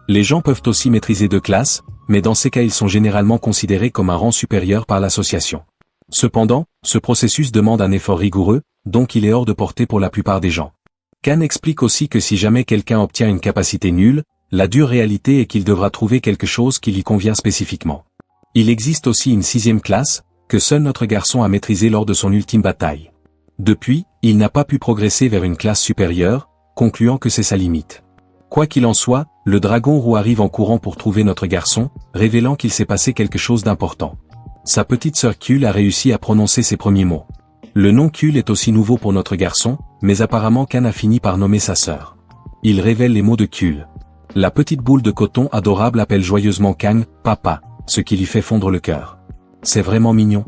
Les gens peuvent aussi maîtriser 2 classes, mais dans ces cas ils sont généralement considérés comme un rang supérieur par l'association. Cependant, ce processus demande un effort rigoureux, donc il est hors de portée pour la plupart des gens. Kang explique aussi que si jamais quelqu'un obtient une capacité nulle, la dure réalité est qu'il devra trouver quelque chose qui lui convient spécifiquement. Il existe aussi une 6e classe, que seul notre garçon a maîtrisée lors de son ultime bataille. Depuis, il n'a pas pu progresser vers une classe supérieure, concluant que c'est sa limite. Quoi qu'il en soit, le dragon roux arrive en courant pour trouver notre garçon, révélant qu'il s'est passé quelque chose d'important. Sa petite sœur Kul a réussi à prononcer ses premiers mots. Le nom Kul est aussi nouveau pour notre garçon, mais apparemment Kang a fini par nommer sa sœur. Il révèle les mots de Kul. La petite boule de coton adorable appelle joyeusement Kang « Papa », ce qui lui fait fondre le cœur. C'est vraiment mignon.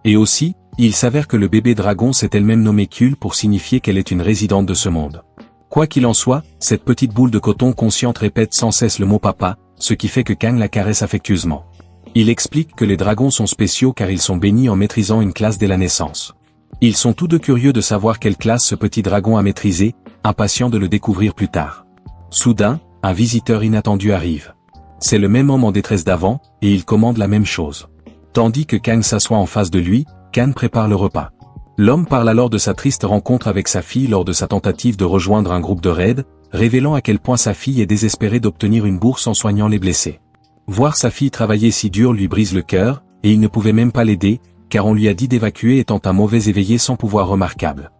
Et aussi, il s'avère que le bébé dragon s'est elle-même nommé Kul pour signifier qu'elle est une résidente de ce monde. Quoi qu'il en soit, cette petite boule de coton consciente répète sans cesse le mot papa, ce qui fait que Kang la caresse affectueusement. Il explique que les dragons sont spéciaux car ils sont bénis en maîtrisant une classe dès la naissance. Ils sont tous deux curieux de savoir quelle classe ce petit dragon a maîtrisé, impatients de le découvrir plus tard. Soudain, un visiteur inattendu arrive. C'est le même homme en détresse d'avant, et il commande la même chose. Tandis que Kang s'assoit en face de lui, Kan prépare le repas. L'homme parle alors de sa triste rencontre avec sa fille lors de sa tentative de rejoindre un groupe de raid, révélant à quel point sa fille est désespérée d'obtenir une bourse en soignant les blessés. Voir sa fille travailler si dur lui brise le cœur, et il ne pouvait même pas l'aider, car on lui a dit d'évacuer étant un mauvais éveillé sans pouvoir remarquable.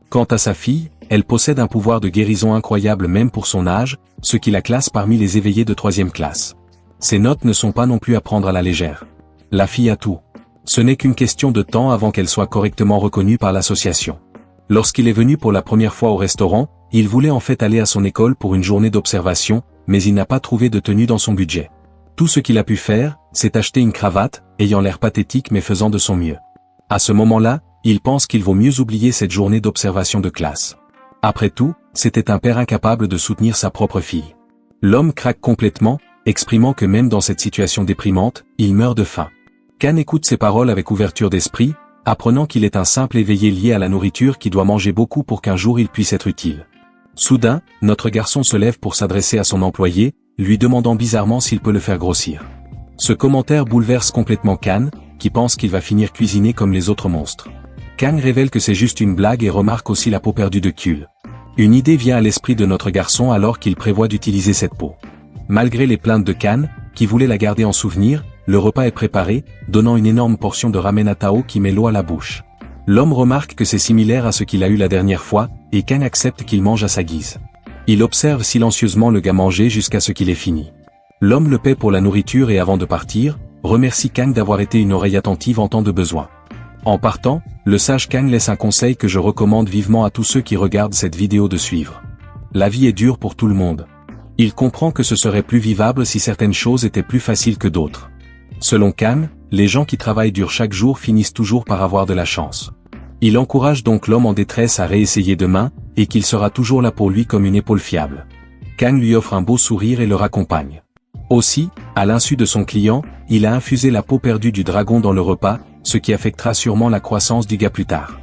Quant à sa fille, elle possède un pouvoir de guérison incroyable même pour son âge, ce qui la classe parmi les éveillés de 3e classe. Ses notes ne sont pas non plus à prendre à la légère. La fille a tout. Ce n'est qu'une question de temps avant qu'elle soit correctement reconnue par l'association. Lorsqu'il est venu pour la première fois au restaurant, il voulait en fait aller à son école pour une journée d'observation, mais il n'a pas trouvé de tenue dans son budget. Tout ce qu'il a pu faire, c'est acheter une cravate, ayant l'air pathétique mais faisant de son mieux. À ce moment-là, il pense qu'il vaut mieux oublier cette journée d'observation de classe. Après tout, c'était un père incapable de soutenir sa propre fille. L'homme craque complètement, exprimant que même dans cette situation déprimante, il meurt de faim. Kan écoute ces paroles avec ouverture d'esprit, apprenant qu'il est un simple éveillé lié à la nourriture qui doit manger beaucoup pour qu'un jour il puisse être utile. Soudain, notre garçon se lève pour s'adresser à son employé, lui demandant bizarrement s'il peut le faire grossir. Ce commentaire bouleverse complètement Kan, qui pense qu'il va finir cuisiné comme les autres monstres. Kan révèle que c'est juste une blague et remarque aussi la peau perdue de Kul. Une idée vient à l'esprit de notre garçon alors qu'il prévoit d'utiliser cette peau. Malgré les plaintes de Kan, qui voulait la garder en souvenir, le repas est préparé, donnant une énorme portion de ramen à Tao qui met l'eau à la bouche. L'homme remarque que c'est similaire à ce qu'il a eu la dernière fois, et Kan accepte qu'il mange à sa guise. Il observe silencieusement le gars manger jusqu'à ce qu'il ait fini. L'homme le paie pour la nourriture et avant de partir, remercie Kang d'avoir été une oreille attentive en temps de besoin. En partant, le sage Kang laisse un conseil que je recommande vivement à tous ceux qui regardent cette vidéo de suivre. La vie est dure pour tout le monde. Il comprend que ce serait plus vivable si certaines choses étaient plus faciles que d'autres. Selon Kang, les gens qui travaillent dur chaque jour finissent toujours par avoir de la chance. Il encourage donc l'homme en détresse à réessayer demain, et qu'il sera toujours là pour lui comme une épaule fiable. Kang lui offre un beau sourire et le raccompagne. Aussi, à l'insu de son client, il a infusé la peau perdue du dragon dans le repas, ce qui affectera sûrement la croissance du gars plus tard.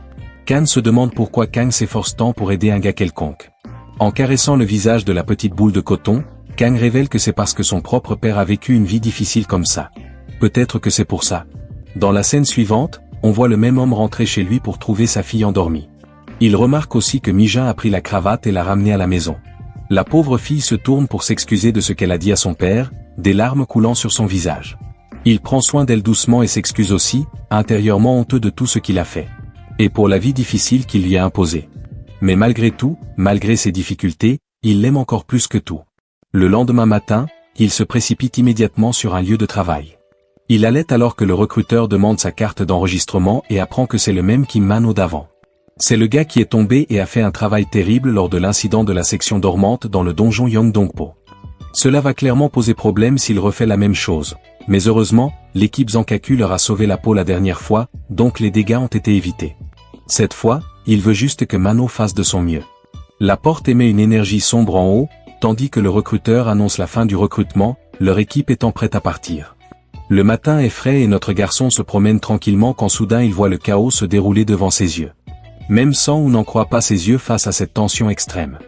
Kan se demande pourquoi Kang s'efforce tant pour aider un gars quelconque. En caressant le visage de la petite boule de coton, Kang révèle que c'est parce que son propre père a vécu une vie difficile comme ça. Peut-être que c'est pour ça. Dans la scène suivante, on voit le même homme rentrer chez lui pour trouver sa fille endormie. Il remarque aussi que Mijin a pris la cravate et l'a ramenée à la maison. La pauvre fille se tourne pour s'excuser de ce qu'elle a dit à son père, des larmes coulant sur son visage. Il prend soin d'elle doucement et s'excuse aussi, intérieurement honteux de tout ce qu'il a fait. Et pour la vie difficile qu'il lui a imposée. Mais malgré tout, malgré ses difficultés, il l'aime encore plus que tout. Le lendemain matin, il se précipite immédiatement sur un lieu de travail. Il allait alors que le recruteur demande sa carte d'enregistrement et apprend que c'est le même Kim Man-ho d'avant. C'est le gars qui est tombé et a fait un travail terrible lors de l'incident de la section dormante dans le donjon Yeongdongpo. Cela va clairement poser problème s'il refait la même chose, mais heureusement, l'équipe Zankaku leur a sauvé la peau la dernière fois, donc les dégâts ont été évités. Cette fois, il veut juste que Man-ho fasse de son mieux. La porte émet une énergie sombre en haut, tandis que le recruteur annonce la fin du recrutement, leur équipe étant prête à partir. Le matin est frais et notre garçon se promène tranquillement quand soudain il voit le chaos se dérouler devant ses yeux. Même sent ou n'en croit pas ses yeux face à cette tension extrême.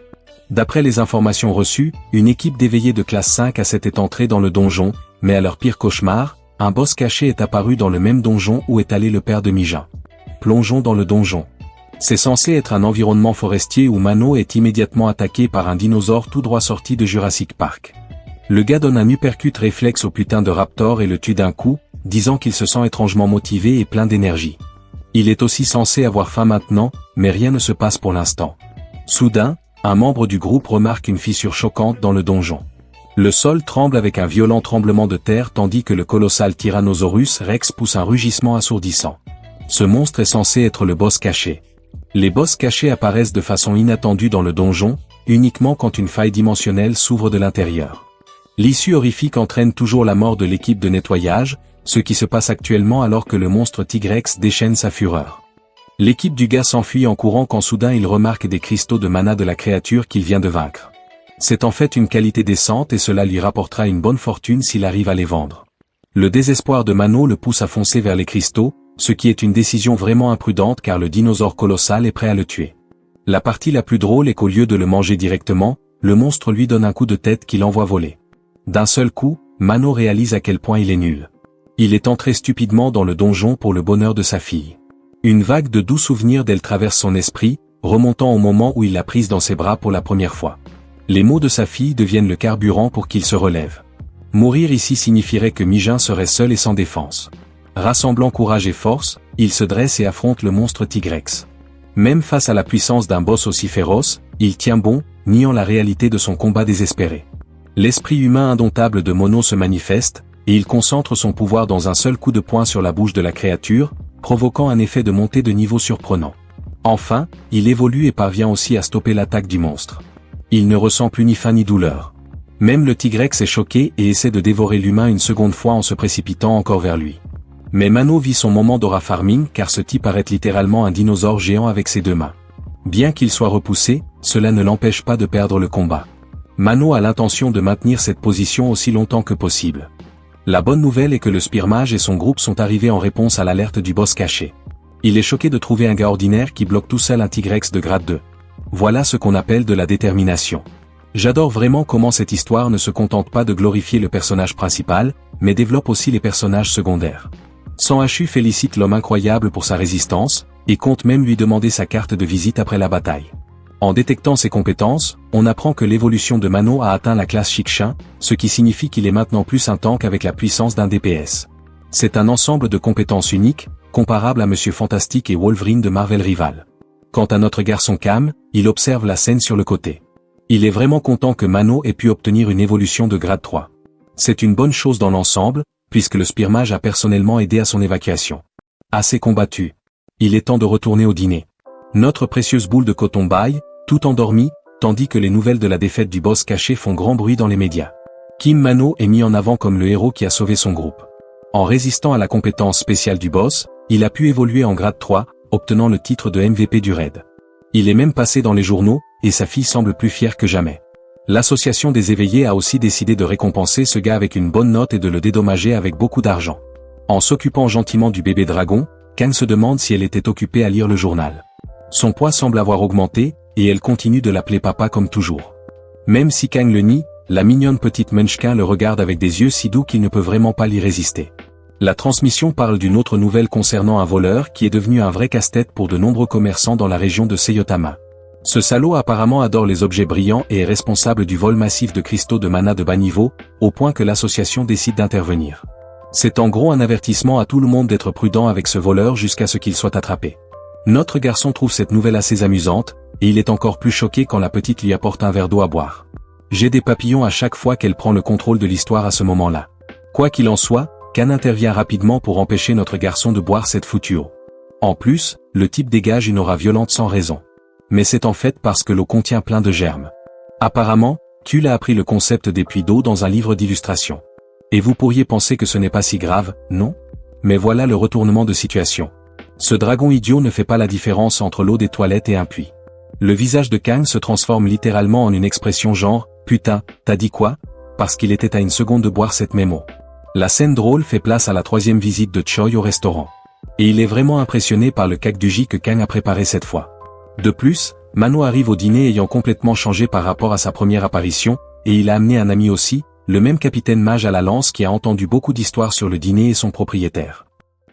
D'après les informations reçues, une équipe d'éveillés de classe 5 à 7 est entrée dans le donjon, mais à leur pire cauchemar, un boss caché est apparu dans le même donjon où est allé le père de Mijin. Plongeons dans le donjon. C'est censé être un environnement forestier où Man-ho est immédiatement attaqué par un dinosaure tout droit sorti de Jurassic Park. Le gars donne un uppercut réflexe au putain de raptor et le tue d'un coup, disant qu'il se sent étrangement motivé et plein d'énergie. Il est aussi censé avoir faim maintenant, mais rien ne se passe pour l'instant. Soudain, un membre du groupe remarque une fissure choquante dans le donjon. Le sol tremble avec un violent tremblement de terre tandis que le colossal Tyrannosaurus Rex pousse un rugissement assourdissant. Ce monstre est censé être le boss caché. Les boss cachés apparaissent de façon inattendue dans le donjon, uniquement quand une faille dimensionnelle s'ouvre de l'intérieur. L'issue horrifique entraîne toujours la mort de l'équipe de nettoyage, ce qui se passe actuellement alors que le monstre Tigrex déchaîne sa fureur. L'équipe du gars s'enfuit en courant quand soudain il remarque des cristaux de mana de la créature qu'il vient de vaincre. C'est en fait une qualité décente et cela lui rapportera une bonne fortune s'il arrive à les vendre. Le désespoir de Mano le pousse à foncer vers les cristaux, ce qui est une décision vraiment imprudente car le dinosaure colossal est prêt à le tuer. La partie la plus drôle est qu'au lieu de le manger directement, le monstre lui donne un coup de tête qui l'envoie voler. D'un seul coup, Mano réalise à quel point il est nul. Il est entré stupidement dans le donjon pour le bonheur de sa fille. Une vague de doux souvenirs d'elle traverse son esprit, remontant au moment où il l'a prise dans ses bras pour la première fois. Les mots de sa fille deviennent le carburant pour qu'il se relève. Mourir ici signifierait que Mijin serait seul et sans défense. Rassemblant courage et force, il se dresse et affronte le monstre Tigrex. Même face à la puissance d'un boss aussi féroce, il tient bon, niant la réalité de son combat désespéré. L'esprit humain indomptable de Mono se manifeste, et il concentre son pouvoir dans un seul coup de poing sur la bouche de la créature, provoquant un effet de montée de niveau surprenant. Enfin, il évolue et parvient aussi à stopper l'attaque du monstre. Il ne ressent plus ni faim ni douleur. Même le Tigrex est choqué et essaie de dévorer l'humain une seconde fois en se précipitant encore vers lui. Mais Mano vit son moment d'aura farming car ce type arrête littéralement un dinosaure géant avec ses deux mains. Bien qu'il soit repoussé, cela ne l'empêche pas de perdre le combat. Mano a l'intention de maintenir cette position aussi longtemps que possible. La bonne nouvelle est que le Spearmage et son groupe sont arrivés en réponse à l'alerte du boss caché. Il est choqué de trouver un gars ordinaire qui bloque tout seul un Tigrex de grade 2. Voilà ce qu'on appelle de la détermination. J'adore vraiment comment cette histoire ne se contente pas de glorifier le personnage principal, mais développe aussi les personnages secondaires. Sanhachu félicite l'homme incroyable pour sa résistance, et compte même lui demander sa carte de visite après la bataille. En détectant ses compétences, on apprend que l'évolution de Mano a atteint la classe Shikshin, ce qui signifie qu'il est maintenant plus un tank avec la puissance d'un DPS. C'est un ensemble de compétences uniques, comparable à Monsieur Fantastique et Wolverine de Marvel Rival. Quant à notre garçon Cam, il observe la scène sur le côté. Il est vraiment content que Mano ait pu obtenir une évolution de grade 3. C'est une bonne chose dans l'ensemble, puisque le Spearmage a personnellement aidé à son évacuation. Assez combattu. Il est temps de retourner au dîner. Notre précieuse boule de coton baille, tout endormie, tandis que les nouvelles de la défaite du boss caché font grand bruit dans les médias. Kim Mano est mis en avant comme le héros qui a sauvé son groupe. En résistant à la compétence spéciale du boss, il a pu évoluer en grade 3, obtenant le titre de MVP du raid. Il est même passé dans les journaux, et sa fille semble plus fière que jamais. L'association des éveillés a aussi décidé de récompenser ce gars avec une bonne note et de le dédommager avec beaucoup d'argent. En s'occupant gentiment du bébé dragon, Kang se demande si elle était occupée à lire le journal. Son poids semble avoir augmenté, et elle continue de l'appeler papa comme toujours. Même si Kang le nie, la mignonne petite Munchkin le regarde avec des yeux si doux qu'il ne peut vraiment pas l'y résister. La transmission parle d'une autre nouvelle concernant un voleur qui est devenu un vrai casse-tête pour de nombreux commerçants dans la région de Seyotama. Ce salaud apparemment adore les objets brillants et est responsable du vol massif de cristaux de mana de bas niveau, au point que l'association décide d'intervenir. C'est en gros un avertissement à tout le monde d'être prudent avec ce voleur jusqu'à ce qu'il soit attrapé. Notre garçon trouve cette nouvelle assez amusante, et il est encore plus choqué quand la petite lui apporte un verre d'eau à boire. J'ai des papillons à chaque fois qu'elle prend le contrôle de l'histoire à ce moment-là. Quoi qu'il en soit, Kan intervient rapidement pour empêcher notre garçon de boire cette foutue eau. En plus, le type dégage une aura violente sans raison. Mais c'est en fait parce que l'eau contient plein de germes. Apparemment, Tulle a appris le concept des puits d'eau dans un livre d'illustration. Et vous pourriez penser que ce n'est pas si grave, non? Mais voilà le retournement de situation. Ce dragon idiot ne fait pas la différence entre l'eau des toilettes et un puits. Le visage de Kang se transforme littéralement en une expression genre « Putain, t'as dit quoi ?» parce qu'il était à une seconde de boire cette même eau. La scène drôle fait place à la troisième visite de Choi au restaurant. Et il est vraiment impressionné par le kakduji que Kang a préparé cette fois. De plus, Mano arrive au dîner ayant complètement changé par rapport à sa première apparition, et il a amené un ami aussi, le même capitaine mage à la lance qui a entendu beaucoup d'histoires sur le dîner et son propriétaire.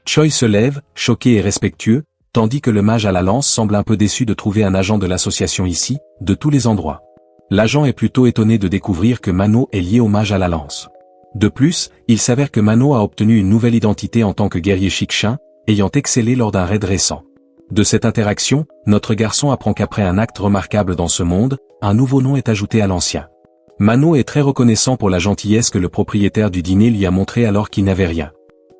Choi se lève, choqué et respectueux, tandis que le mage à la lance semble un peu déçu de trouver un agent de l'association ici, de tous les endroits. L'agent est plutôt étonné de découvrir que Mano est lié au mage à la lance. De plus, il s'avère que Mano a obtenu une nouvelle identité en tant que guerrier Shikshin, ayant excellé lors d'un raid récent. De cette interaction, notre garçon apprend qu'après un acte remarquable dans ce monde, un nouveau nom est ajouté à l'ancien. Mano est très reconnaissant pour la gentillesse que le propriétaire du dîner lui a montrée alors qu'il n'avait rien.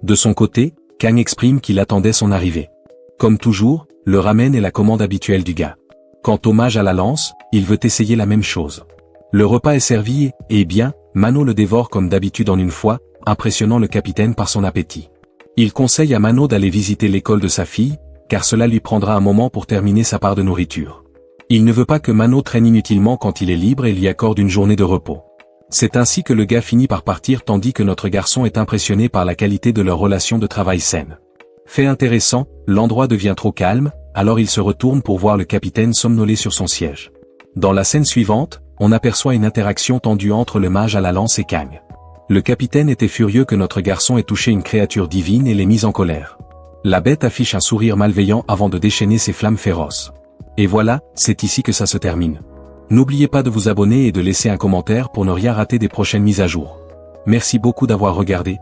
De son côté, Kang exprime qu'il attendait son arrivée. Comme toujours, le ramen est la commande habituelle du gars. Quant au mage à la lance, il veut essayer la même chose. Le repas est servi et bien, Mano le dévore comme d'habitude en une fois, impressionnant le capitaine par son appétit. Il conseille à Mano d'aller visiter l'école de sa fille, car cela lui prendra un moment pour terminer sa part de nourriture. Il ne veut pas que Mano traîne inutilement quand il est libre et lui accorde une journée de repos. C'est ainsi que le gars finit par partir tandis que notre garçon est impressionné par la qualité de leur relation de travail saine. Fait intéressant, l'endroit devient trop calme, alors il se retourne pour voir le capitaine somnolé sur son siège. Dans la scène suivante, on aperçoit une interaction tendue entre le mage à la lance et Kang. Le capitaine était furieux que notre garçon ait touché une créature divine et l'ait mise en colère. La bête affiche un sourire malveillant avant de déchaîner ses flammes féroces. Et voilà, c'est ici que ça se termine. N'oubliez pas de vous abonner et de laisser un commentaire pour ne rien rater des prochaines mises à jour. Merci beaucoup d'avoir regardé,